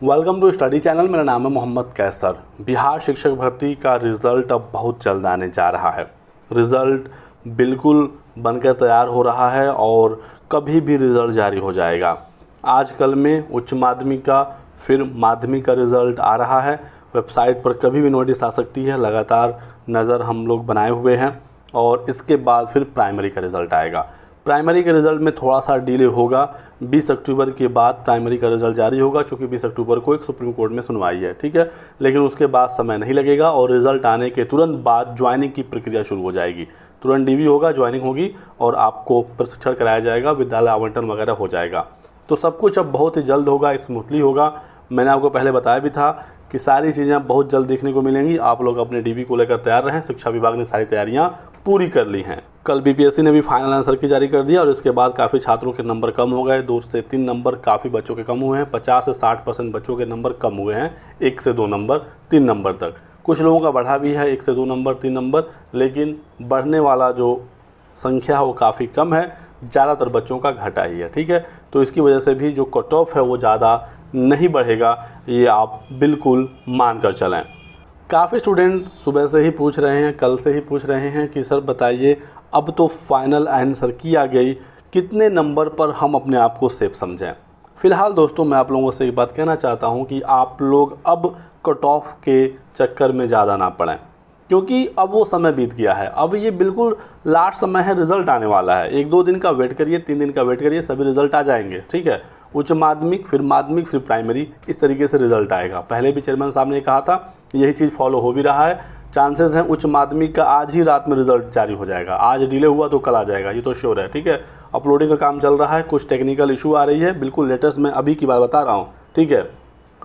Welcome to study channel. मेरा नाम है मोहम्मद कैसर। बिहार शिक्षक भर्ती का रिज़ल्ट अब बहुत जल्द आने जा रहा है। रिज़ल्ट बिल्कुल बनकर तैयार हो रहा है और कभी भी रिज़ल्ट जारी हो जाएगा। आजकल में उच्च माध्यमिक का फिर माध्यमिक का रिज़ल्ट आ रहा है। वेबसाइट पर कभी भी नोटिस आ सकती है। लगातार नज़र हम लोग बनाए हुए हैं और इसके बाद फिर प्राइमरी का रिज़ल्ट आएगा। प्राइमरी के रिज़ल्ट में थोड़ा सा डिले होगा। 20 अक्टूबर के बाद प्राइमरी का रिज़ल्ट जारी होगा, क्योंकि 20 अक्टूबर को एक सुप्रीम कोर्ट में सुनवाई है, ठीक है। लेकिन उसके बाद समय नहीं लगेगा और रिज़ल्ट आने के तुरंत बाद ज्वाइनिंग की प्रक्रिया शुरू हो जाएगी। तुरंत डीवी होगा, ज्वाइनिंग होगी और आपको प्रशिक्षण कराया जाएगा, विद्यालय आवंटन वगैरह हो जाएगा। तो सब कुछ अब बहुत ही जल्द होगा, स्मूथली होगा। मैंने आपको पहले बताया भी था कि सारी चीज़ें बहुत जल्द देखने को मिलेंगी। आप लोग अपने डीवी को लेकर तैयार रहें। शिक्षा विभाग ने सारी तैयारियां पूरी कर ली हैं। कल बीपीएससी ने भी फाइनल आंसर की जारी कर दिया और इसके बाद काफ़ी छात्रों के नंबर कम हो गए। 2 से 3 नंबर काफ़ी बच्चों के कम हुए हैं। 50 से 60% बच्चों के नंबर कम हुए हैं, 1 से 2 नंबर 3 नंबर तक। कुछ लोगों का बढ़ा भी है 1 से 2 नंबर 3 नंबर, लेकिन बढ़ने वाला जो संख्या है वो काफ़ी कम है। ज़्यादातर बच्चों का घटा ही है, ठीक है। तो इसकी वजह से भी जो कट ऑफ है वो ज़्यादा नहीं बढ़ेगा, ये आप बिल्कुल मान कर चलें। काफ़ी स्टूडेंट सुबह से ही पूछ रहे हैं, कल से ही पूछ रहे हैं कि सर बताइए, अब तो फाइनल आंसर की आ गई, कितने नंबर पर हम अपने आप को सेफ समझें। फ़िलहाल दोस्तों मैं आप लोगों से एक बात कहना चाहता हूं कि आप लोग अब कट ऑफ के चक्कर में ज़्यादा ना पड़ें, क्योंकि अब वो समय बीत गया है। अब ये बिल्कुल लास्ट समय है, रिज़ल्ट आने वाला है। 1-2 दिन का वेट करिए, 3 दिन का वेट करिए, सभी रिज़ल्ट आ जाएंगे, ठीक है। उच्च माध्यमिक फिर प्राइमरी, इस तरीके से रिज़ल्ट आएगा। पहले भी चेयरमैन साहब ने कहा था, यही चीज़ फॉलो हो भी रहा है। चांसेस हैं उच्च माध्यमिक का आज ही रात में रिज़ल्ट जारी हो जाएगा। आज डिले हुआ तो कल आ जाएगा, ये तो श्योर है, ठीक है। अपलोडिंग का काम चल रहा है, कुछ टेक्निकल इशू आ रही है, बिल्कुल लेटेस्ट मैं अभी की बात बता रहा हूँ, ठीक है।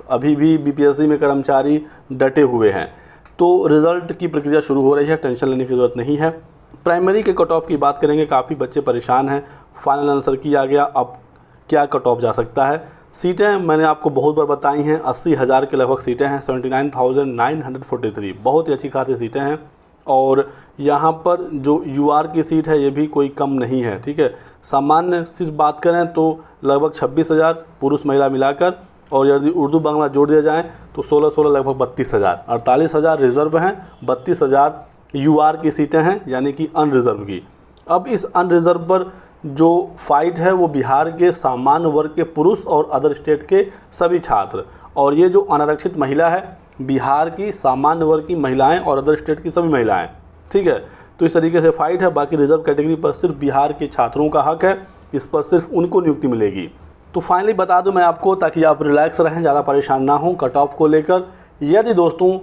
अभी भी बीपीएससी में कर्मचारी डटे हुए हैं, तो रिज़ल्ट की प्रक्रिया शुरू हो रही है, टेंशन लेने की ज़रूरत नहीं है। प्राइमरी के कट ऑफ की बात करेंगे। काफ़ी बच्चे परेशान हैं, फाइनल आंसर की आ गया, अब क्या कट ऑफ जा सकता है। सीटें मैंने आपको बहुत बार बताई हैं, 80,000 के लगभग सीटें हैं, 79,943, बहुत ही अच्छी खासी सीटें हैं। और यहाँ पर जो यूआर की सीट है ये भी कोई कम नहीं है, ठीक है। सामान्य सिर्फ बात करें तो लगभग 26,000 पुरुष महिला मिलाकर, और यदि उर्दू बांग्ला जोड़ दिया जाए तो 16 लगभग 32,000, 48,000 रिज़र्व हैं, 32,000 यूआर की सीटें हैं, यानी कि अनरिज़र्व की। अब इस अनरिज़र्व पर जो फाइट है वो बिहार के सामान्य वर्ग के पुरुष और अदर स्टेट के सभी छात्र, और ये जो अनारक्षित महिला है बिहार की सामान्य वर्ग की महिलाएं और अदर स्टेट की सभी महिलाएं, ठीक है। तो इस तरीके से फाइट है। बाकी रिज़र्व कैटेगरी पर सिर्फ बिहार के छात्रों का हक है, इस पर सिर्फ उनको नियुक्ति मिलेगी। तो फाइनली बता दूं मैं आपको, ताकि आप रिलैक्स रहें, ज़्यादा परेशान ना हों कट ऑफ को लेकर। यदि दोस्तों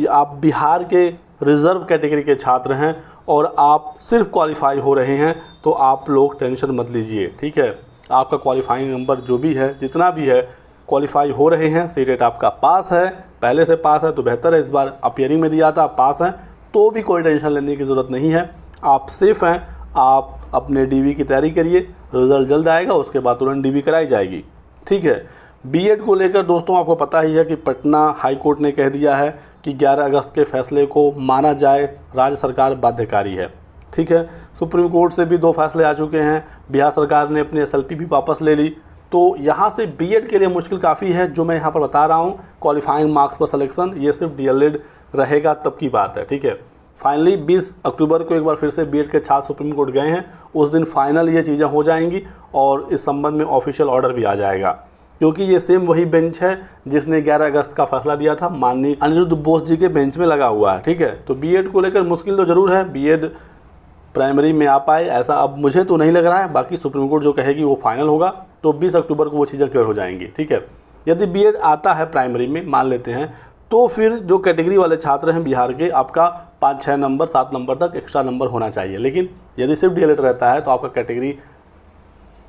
आप बिहार के रिज़र्व कैटेगरी के छात्र हैं और आप सिर्फ क्वालिफाई हो रहे हैं तो आप लोग टेंशन मत लीजिए, ठीक है। आपका क्वालिफाइंग नंबर जो भी है, जितना भी है, क्वालिफाई हो रहे हैं, सीटेट आपका पास है, पहले से पास है तो बेहतर है। इस बार अपीयरिंग में दिया था, पास हैं, तो भी कोई टेंशन लेने की ज़रूरत नहीं है, आप सेफ़ हैं। आप अपने डीवी की तैयारी करिए, रिज़ल्ट जल्द आएगा, उसके बाद तुरंत डीवी कराई जाएगी, ठीक है। बीएड को लेकर दोस्तों आपको पता ही है कि पटना हाई कोर्ट ने कह दिया है कि 11 अगस्त के फैसले को माना जाए, राज्य सरकार बाध्यकारी है, ठीक है। सुप्रीम कोर्ट से भी 2 फैसले आ चुके हैं। बिहार सरकार ने अपनी एसएलपी भी वापस ले ली। तो यहाँ से बीएड के लिए मुश्किल काफ़ी है। जो मैं यहाँ पर बता रहा हूँ, क्वालिफाइंग मार्क्स पर सिलेक्शन, ये सिर्फ डीएलएड रहेगा तब की बात है, ठीक है। फाइनली 20 अक्टूबर को एक बार फिर से बीएड के छात्र सुप्रीम कोर्ट गए हैं, उस दिन फाइनल ये चीज़ें हो जाएंगी और इस संबंध में ऑफिशियल ऑर्डर भी आ जाएगा, क्योंकि ये सेम वही बेंच है जिसने 11 अगस्त का फैसला दिया था, माननीय अनिरुद्ध बोस जी के बेंच में लगा हुआ है, ठीक है। तो बीएड को लेकर मुश्किल तो ज़रूर है, बीएड प्राइमरी में आ पाए ऐसा अब मुझे तो नहीं लग रहा है। बाकी सुप्रीम कोर्ट जो कहेगी वो फाइनल होगा, तो 20 अक्टूबर को वो चीज़ें क्लियर हो जाएंगी, ठीक है। यदि बीएड आता है प्राइमरी में, मान लेते हैं, तो फिर जो कैटेगरी वाले छात्र हैं बिहार के, आपका 5-6 नंबर 7 नंबर तक एक्स्ट्रा नंबर होना चाहिए। लेकिन यदि सिर्फ डीएलएड रहता है तो आपका कैटेगरी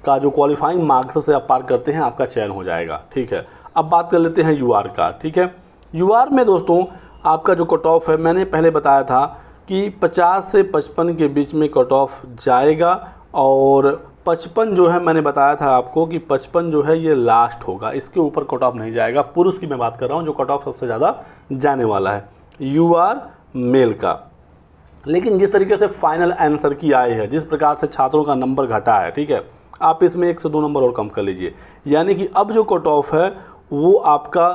का जो क्वालिफाइंग मार्क्स से आप पार करते हैं, आपका चयन हो जाएगा, ठीक है। अब बात कर लेते हैं यूआर का, ठीक है। यूआर में दोस्तों आपका जो कट ऑफ है, मैंने पहले बताया था कि 50 से 55 के बीच में कट ऑफ जाएगा, और 55 जो है मैंने बताया था आपको कि 55 जो है ये लास्ट होगा, इसके ऊपर कट ऑफ नहीं जाएगा। पुरुष की मैं बात कर रहा हूँ, जो कट ऑफ सबसे ज़्यादा जाने वाला है यूआर मेल का। लेकिन जिस तरीके से फाइनल आंसर की आई है, जिस प्रकार से छात्रों का नंबर घटा है, ठीक है, आप इसमें 1 से 2 नंबर और कम कर लीजिए, यानी कि अब जो कट ऑफ है वो आपका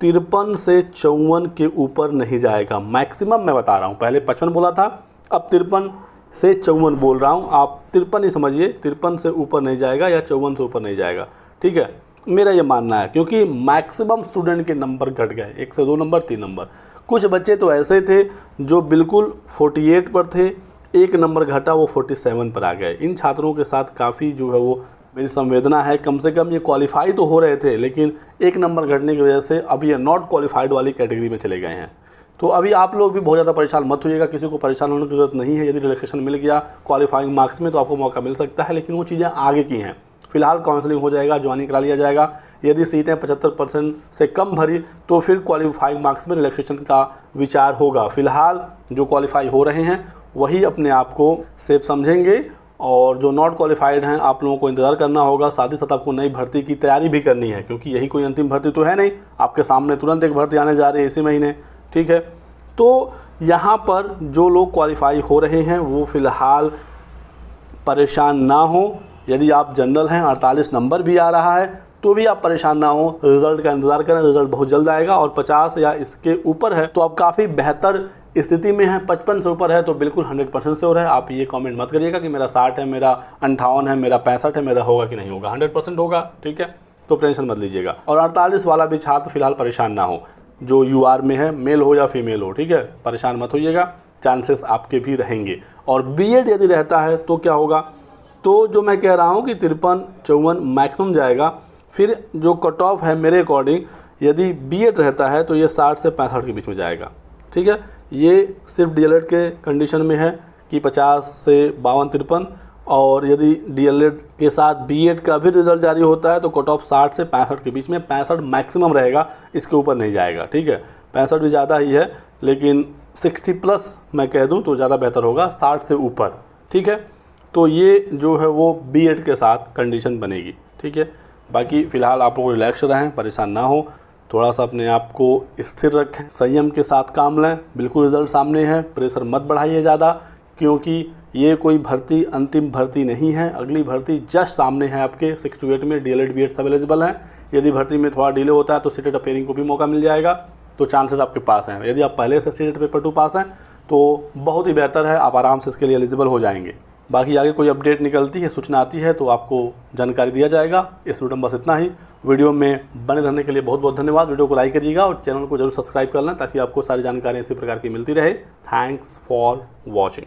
53 से 54 के ऊपर नहीं जाएगा। मैक्सिमम मैं बता रहा हूँ, पहले 55 बोला था, अब 53 से 54 बोल रहा हूँ। आप 53 ही समझिए, 53 से ऊपर नहीं जाएगा या 54 से ऊपर नहीं जाएगा, ठीक है। मेरा ये मानना है, क्योंकि मैक्सिमम स्टूडेंट के नंबर घट गए, 1 से 2 नंबर, 3 नंबर। कुछ बच्चे तो ऐसे थे जो बिल्कुल 48 पर थे, 1 नंबर घटा वो 47 पर आ गए। इन छात्रों के साथ काफ़ी जो है वो मेरी संवेदना है। कम से कम ये क्वालिफाई तो हो रहे थे, लेकिन 1 नंबर घटने की वजह से अब ये नॉट क्वालिफाइड वाली कैटेगरी में चले गए हैं। तो अभी आप लोग भी बहुत ज़्यादा परेशान मत होइएगा, किसी को परेशान होने की ज़रूरत नहीं है। यदि रिलैक्सेशन मिल गया क्वालिफाइंग मार्क्स में तो आपको मौका मिल सकता है, लेकिन वो चीज़ें आगे की हैं। फिलहाल काउंसलिंग हो जाएगा, ज्वाइनिंग करा लिया जाएगा। यदि सीटें 75% से कम भरी तो फिर क्वालिफाइंग मार्क्स में रिलैक्सेशन का विचार होगा। फिलहाल जो क्वालिफाई हो रहे हैं वही अपने आप को सेफ समझेंगे, और जो नॉट क्वालिफाइड हैं आप लोगों को इंतज़ार करना होगा। साथ ही साथ आपको नई भर्ती की तैयारी भी करनी है, क्योंकि यही कोई अंतिम भर्ती तो है नहीं। आपके सामने तुरंत एक भर्ती आने जा रही है इसी महीने, ठीक है। तो यहाँ पर जो लोग क्वालिफाई हो रहे हैं वो फ़िलहाल परेशान ना हो। यदि आप जनरल हैं, 48 नंबर भी आ रहा है तो भी आप परेशान ना हो, रिज़ल्ट का इंतज़ार करें, रिज़ल्ट बहुत जल्द आएगा। और 50 या इसके ऊपर है तो आप काफ़ी बेहतर स्थिति में है। 55 से ऊपर है तो बिल्कुल 100% श्योर है। आप ये कमेंट मत करिएगा कि मेरा 60 है, मेरा 58 है, मेरा 65 है, मेरा होगा कि नहीं होगा। 100% होगा, ठीक है, तो टेंशन मत लीजिएगा। और 48 वाला भी छात्र फिलहाल परेशान ना हो, जो यूआर में है, मेल हो या फीमेल हो, ठीक है, परेशान मत होइएगा, चांसेस आपके भी रहेंगे। और बीएड यदि रहता है तो क्या होगा, तो जो मैं कह रहा हूँ कि 53-54 मैक्सिमम जाएगा। फिर जो कट ऑफ है मेरे अकॉर्डिंग, यदि बीएड रहता है तो ये 60 से 65 के बीच में जाएगा, ठीक है। ये सिर्फ डीएलएड के कंडीशन में है कि 50 से 52-53, और यदि डीएलएड के साथ बीएड का भी रिजल्ट जारी होता है तो कट ऑफ 60 से 65 के बीच में, 65 मैक्सिमम रहेगा, इसके ऊपर नहीं जाएगा, ठीक है। 65 भी ज़्यादा ही है, लेकिन 60+ मैं कह दूं तो ज़्यादा बेहतर होगा, 60 से ऊपर, ठीक है। तो ये जो है वो बीएड के साथ कंडीशन बनेगी, ठीक है। बाकी फ़िलहाल आप लोग रिलैक्स रहें, परेशान ना हो, थोड़ा सा अपने आप को स्थिर रखें, संयम के साथ काम लें। बिल्कुल रिज़ल्ट सामने है, प्रेशर मत बढ़ाइए ज़्यादा, क्योंकि ये कोई भर्ती अंतिम भर्ती नहीं है। अगली भर्ती जस्ट सामने है आपके। 6 to 8 में डीएलएड बीएड सब एलिजिबल हैं। यदि भर्ती में थोड़ा डिले होता है तो सीटेट अपेयरिंग को भी मौका मिल जाएगा, तो चांसेस आपके पास हैं। यदि आप पहले से सीटेट पेपर 2 पास हैं तो बहुत ही बेहतर है, आप आराम से इसके लिए एलिजिबल हो जाएंगे। बाकी आगे कोई अपडेट निकलती है, सूचना आती है तो आपको जानकारी दिया जाएगा। इस वीडियो में बस इतना ही। वीडियो में बने रहने के लिए बहुत बहुत धन्यवाद। वीडियो को लाइक करिएगा और चैनल को जरूर सब्सक्राइब कर लें, ताकि आपको सारी जानकारी इसी प्रकार की मिलती रहे। Thanks for watching.